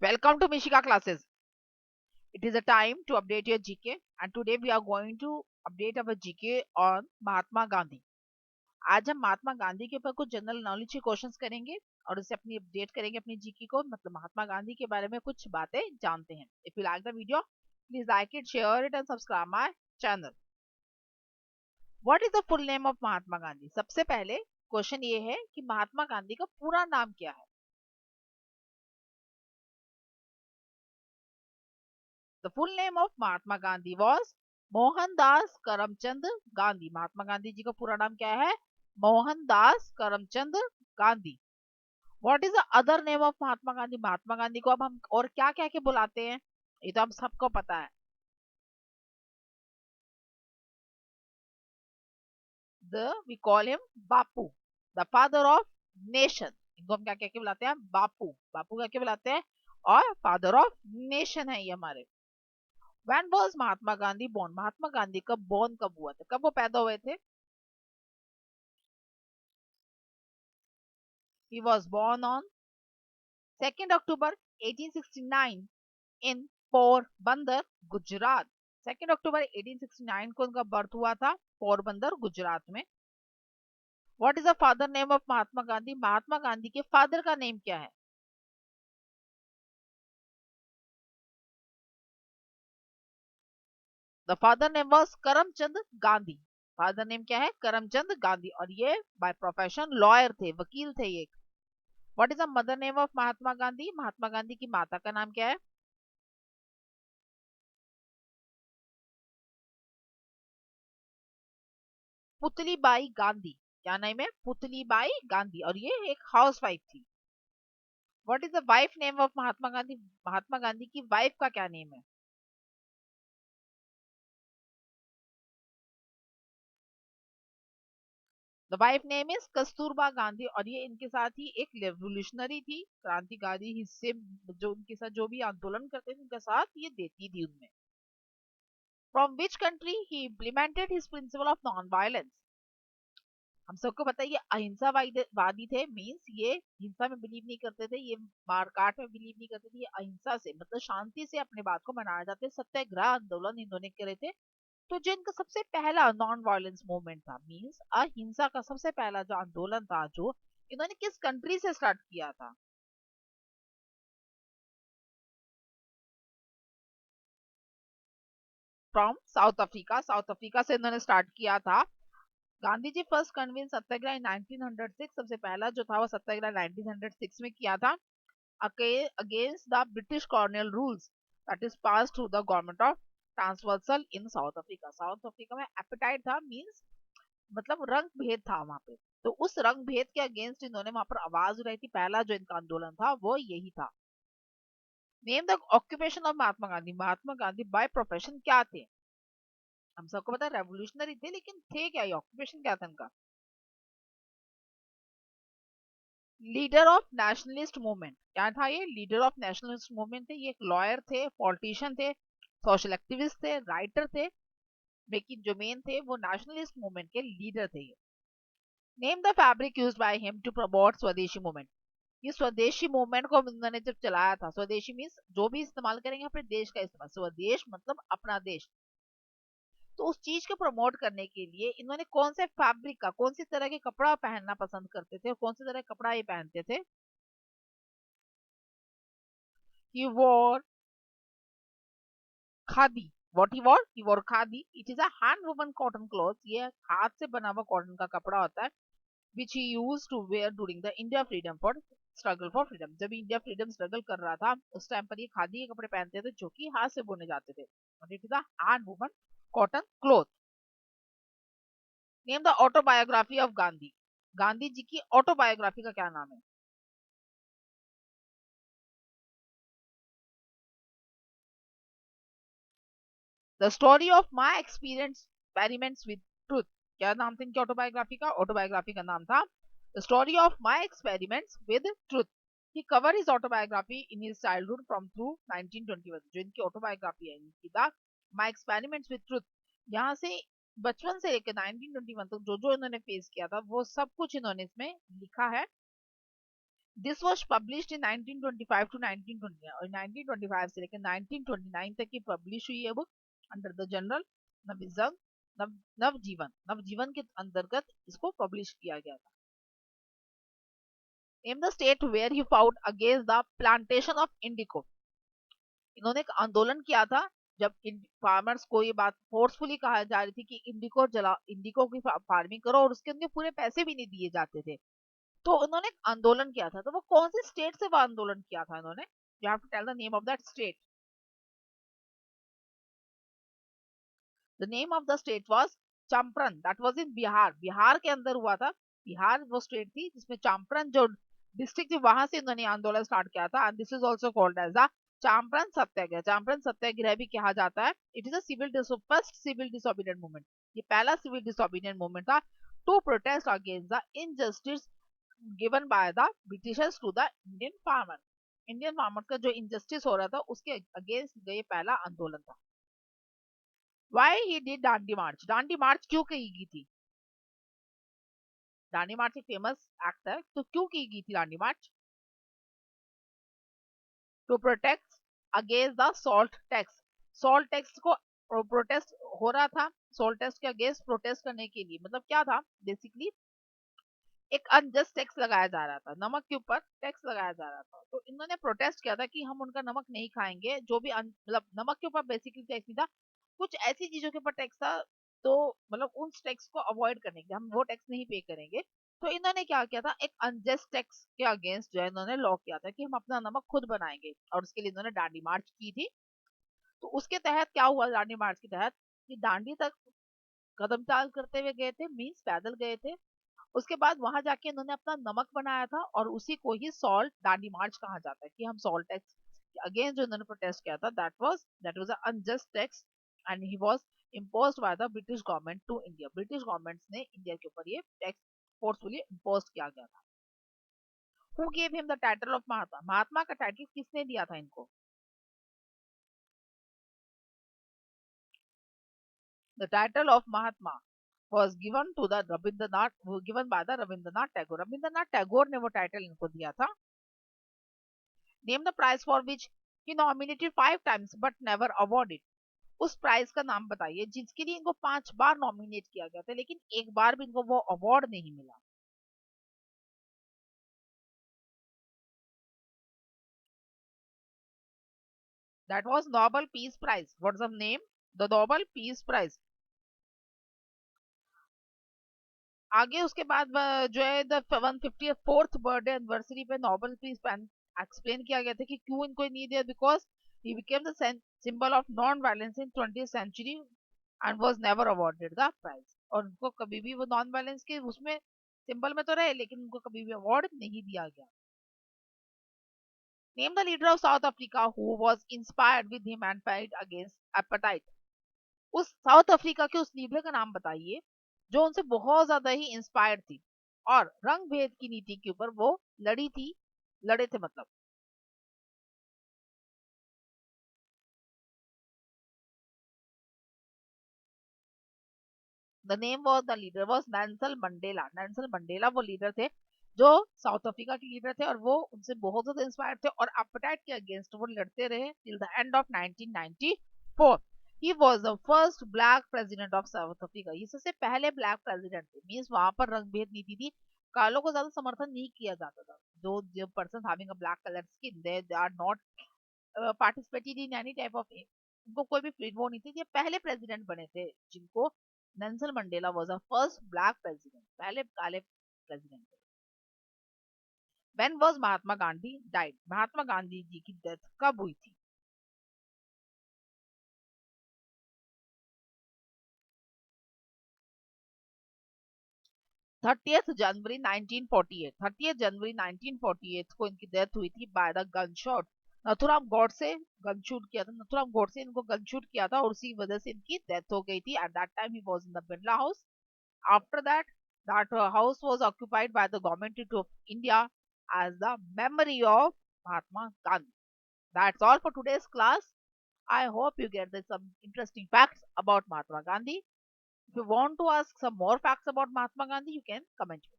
Welcome to Mishika classes. It is a time to update your GK, and today we are going to update our GK on Mahatma Gandhi. आज हम महात्मा गांधी के ऊपर कुछ general knowledge के questions करेंगे और उससे अपनी अपडेट करेंगे अपनी जीके को, मतलब महात्मा गांधी के बारे में कुछ बातें जानते हैं. If you like the video please like it, share it and subscribe my channel. What is the full name of Mahatma Gandhi? सबसे पहले क्वेश्चन ये है कि महात्मा गांधी का पूरा नाम क्या है. The full name of Mahatma Gandhi was Mohandas Karamchand Gandhi. Mahatma Gandhi जी का पूरा नाम क्या है? Mohandas Karamchand Gandhi. What is the other name of Mahatma Gandhi? Mahatma Gandhi को अब हम और क्या क्या के बुलाते हैं, ये तो हम सबको पता है. We call him Bapu, the father of nation. इनको हम क्या क्या के बुलाते हैं? बापू. बापू क्या क्या बुलाते हैं? और फादर ऑफ नेशन है ये हमारे. When was Mahatma Gandhi born? Mahatma Gandhi का born कब हुआ था, कब वो पैदा हुए थे? He was born on 2nd October 1869 in Porbandar, Gujarat. 2nd October 1869 को उनका बर्थ हुआ था पोरबंदर, गुजरात में. What is the father name of महात्मा गांधी? महात्मा गांधी के फादर का नेम क्या है? The father name was Karamchand Gandhi. Father name क्या है? करमचंद गांधी. और ये बाय प्रोफेशन लॉयर थे, वकील थे ये. What is the mother name of Mahatma Gandhi? Mahatma Gandhi की माता का नाम क्या है? पुतलीबाई गांधी. क्या नाम है? पुतलीबाई गांधी. और ये एक हाउसवाइफ थी. What is the wife name of Mahatma Gandhi? Mahatma Gandhi की वाइफ का क्या नेम है? The wife name is Kasturba Gandhi. और ये इनके साथ ही एक रेवोल्यूशनरी थी, क्रांतिकारी हिस्से, जो उनके साथ जो भी आंदोलन करते थे उनके साथ ये देती थी उनमें. From which country he implemented his principle of non violence? हम सबको पता है ये अहिंसा वादी थे. मींस ये हिंसा में बिलीव नहीं करते थे, ये मारकाट में बिलीव नहीं करते थे. ये अहिंसा से, मतलब शांति से अपने बात को मनाया जाते. सत्याग्रह आंदोलन इन्होंने करे थे. तो जो इनका सबसे पहला नॉन वायलेंस मूवमेंट था, मींस अहिंसा का सबसे पहला जो आंदोलन था, जो इन्होंने किस कंट्री से स्टार्ट किया था? From south Africa. South Africa से इन्होंने स्टार्ट किया था. गांधी जी फर्स्ट कन्वीन सत्याग्रह 1906. सबसे पहला जो था वो सत्याग्रह 1906 में किया था, against the British colonial rules that is passed through the government of transversal in south Africa. South Africa में एपेटाइट था, मींस मतलब रंग भेद था वहां पे. तो उस रंग भेद के अगेंस्ट इन्होंने वहां पर आवाज उठाई थी. पहला जो इनका आंदोलन था वो यही था. Name the occupation of Mahatma Gandhi. Mahatma Gandhi by profession क्या थे? हम सबको पता है रेवोल्यूशनरी थे, लेकिन थे क्या, ये ऑक्यूपेशन क्या था इनका? Leader of nationalist movement. क्या था ये? लीडर ऑफ नेशनलिस्ट मूवमेंट थे. ये एक लॉयर थे, पॉलिटिशियन थे, सोशल एक्टिविस्ट थे, राइटर थे, लेकिन जो मेन थे वो नेशनलिस्ट मूवमेंट के लीडर थे ये. Name the fabric used by him to promote swadeshi movement. ये स्वदेशी मूवमेंट को उन्होंने जब चलाया था, स्वदेशी मीन्स जो भी इस्तेमाल करेंगे अपने देश का इस्तेमाल, स्वदेश मतलब अपना देश. तो उस चीज को प्रमोट करने के लिए इन्होंने कौन से फैब्रिक का, कौन सी तरह के कपड़ा पहनना पसंद करते थे, और कौन सी तरह का कपड़ा ये पहनते थे? He wore khadi. What he wore khadi. It is a hand woven cotton cloth. ये हाथ से बना हुआ कॉटन का कपड़ा होता है, which he used to wear during the India freedom for struggle for freedom. जब इंडिया फ्रीडम स्ट्रगल कर रहा था उस टाइम पर ये खादी के कपड़े पहनते थे, जो कि हाथ से बुने जाते थे. और it is a hand woven cotton cloth. Name the autobiography of Gandhi. Gandhi ji की ऑटोबायोग्राफी का क्या नाम है? The story of my experiments with truth. क्या नाम था इनकी ऑटोबायोग्राफी का? ऑटोबायोग्राफी का नाम था the story of my experiments with truth. He covered his autobiography in his childhood from through 1921. जो इनकी ऑटोबायोग्राफी है इनकी, the my experiments with truth, यहाँ से बचपन से लेकर 1921 तक जो जो इन्होंने फेस किया था वो सब कुछ इन्होंने इसमें लिखा है. This was publish in 1925 to 1920 और 1925 से लेकर 1929 तक की पब्लिश हुई है बुक अंडर द जनरल नविज्म नवजीवन के अंतर्गत इसको पब्लिश किया गया था। Name the state where he fought against the plantation of indigo. इन्होंने एक आंदोलन किया था जब फार्मर्स को ये बात फोर्सफुली कहा जा रही थी कि इंडिको की फार्मिंग करो और उसके उनके पूरे पैसे भी नहीं दिए जाते थे। तो उन्होंने एक आंदोलन किया था, तो वो कौन से स्टेट से वो आंदोलन किया था इन्होंने? You have to tell the name of that state. The name of the state was Champaran, that was in Bihar. Bihar के अंदर हुआ था। बिहार वो स्टेट थी जिसमें चंपारण जो डिस्ट्रिक्ट थी वहां से इन्होंने आंदोलन स्टार्ट किया था। And this is also called as the Champaran Satyagraha. Champaran Satyagraha भी कहा जाता है। It is a first civil disobedient movement. ये पहला सिविल डिसोबीडिएंट मूवमेंट था to protest against the injustice given by the Britishers to the Indian farmer. Indian farmer का जो injustice हो रहा था उसके अगेंस्ट ये पहला आंदोलन था। Why he did डांडी मार्च? डांडी मार्च क्यों की गई थी? डांडी मार्च एक फेमस एक्ट है, तो क्यों की गई थी Dandi march? To protect against the salt tax. Salt tax को प्रोटेस्ट हो रहा था। सॉल्ट टैक्स के अगेंस्ट प्रोटेस्ट करने के लिए, मतलब क्या था बेसिकली, एक अनजस्ट टैक्स लगाया जा रहा था, नमक के ऊपर टैक्स लगाया जा रहा था। तो इन्होंने प्रोटेस्ट किया था कि हम उनका नमक नहीं खाएंगे, जो भी मतलब नमक के ऊपर बेसिकली टैक्स नहीं था, कुछ ऐसी चीजों के ऊपर टैक्स था। तो मतलब उन टैक्स को अवॉइड करने के लिए हम वो टैक्स नहीं पे करेंगे। तो इन्होंने क्या किया था, एक अनजस्ट टैक्स के अगेंस्ट जो है इन्होंने लॉ किया था कि हम अपना नमक खुद बनाएंगे, और उसके लिए इन्होंने दांडी मार्च की थी। तो उसके तहत क्या हुआ, दांडी मार्च के तहत कि दांडी तक कदम चाल करते हुए गए थे, मीन्स पैदल गए थे। उसके बाद वहां जाके इन्होंने अपना नमक बनाया था, और उसी को ही सॉल्ट दांडी मार्च कहा जाता है कि हम सॉल्ट टैक्स अगेंस्ट जो इन्होंने प्रोटेस्ट किया था, that was a unjust tax and he was imposed by the British government to India। British government ने इंडिया के ऊपर ये टैक्स फोर्सफुली इम्पोज किया गया था। Who gave him the title of Mahatma? Mahatma का टाइटल किसने दिया था इनको? The title of Mahatma was given to the Rabindranath, given by the Rabindranath Tagore। Rabindranath Tagore ने वो टाइटल इनको दिया था। Name the prize for which he nominated 5 times but never awarded. उस प्राइज का नाम बताइए जिसके लिए इनको 5 बार नॉमिनेट किया गया था लेकिन एक बार भी इनको वो अवार्ड नहीं मिला। That was Nobel peace prize. What's the name? The Nobel peace prize. आगे उसके बाद जो है द 154th बर्थडे एनिवर्सरी पे नोबल पीस एक्सप्लेन किया गया था कि क्यों इनको नहीं दिया, because he became the symbol of non violence in 20th century and was never awarded the prize. और उनको कभी भी वो नॉन वायलेंस के उसमें सिंबल में तो रहे लेकिन उनको कभी भी अवार्ड नहीं दिया गया। Name the leader of South Africa who was inspired with him and fight against apartheid. उस साउथ अफ्रीका के उस लीडर का नाम बताइए जो उनसे बहुत ज्यादा ही इंस्पायर्ड थी और रंग भेद की नीति के ऊपर वो लड़े थे मतलब। The name was the leader was Nelson Mandela. Nelson Mandela वो लीडर थे जो साउथ अफ्रीका के लीडर थे, और वो उनसे बहुत ज्यादा इंस्पायर्ड थे और अपेटाइट के अगेंस्ट वो लड़ते रहे till the end of 1994। He was the first black president of South Africa. ये सबसे पहले ब्लैक प्रेसिडेंट थे, मींस वहां पर रंगभेद नीति थी, कालों को ज्यादा समर्थन नहीं किया जाता था। जो person having a black colour skin they are not participated in any type of, उनको कोई भी फ्रीडम वो नहीं थी। ये पहले प्रेसिडेंट बने थे जिनको Nelson Mandela was the first black president, पहले काले प्रेसिडेंट थे। When was Mahatma Gandhi died? Mahatma Gandhi ji की डेथ कब हुई थी? 30th जनवरी 1948। 30th जनवरी 1948 को इनकी डेथ हुई थी by the gun shot. Nathuram Godse gun shoot किया था, नथुराम गॉडसे इनको गन शूट किया था और उसी वजह से इनकी डेथ हो गई थी। At that time he was in the Birla house. After that, that house was occupied by the government of India as the memory of Mahatma Gandhi. That's all for today's class. I hope you get some interesting facts about Mahatma Gandhi. If you want to ask some more facts about Mahatma Gandhi, you can comment. Thank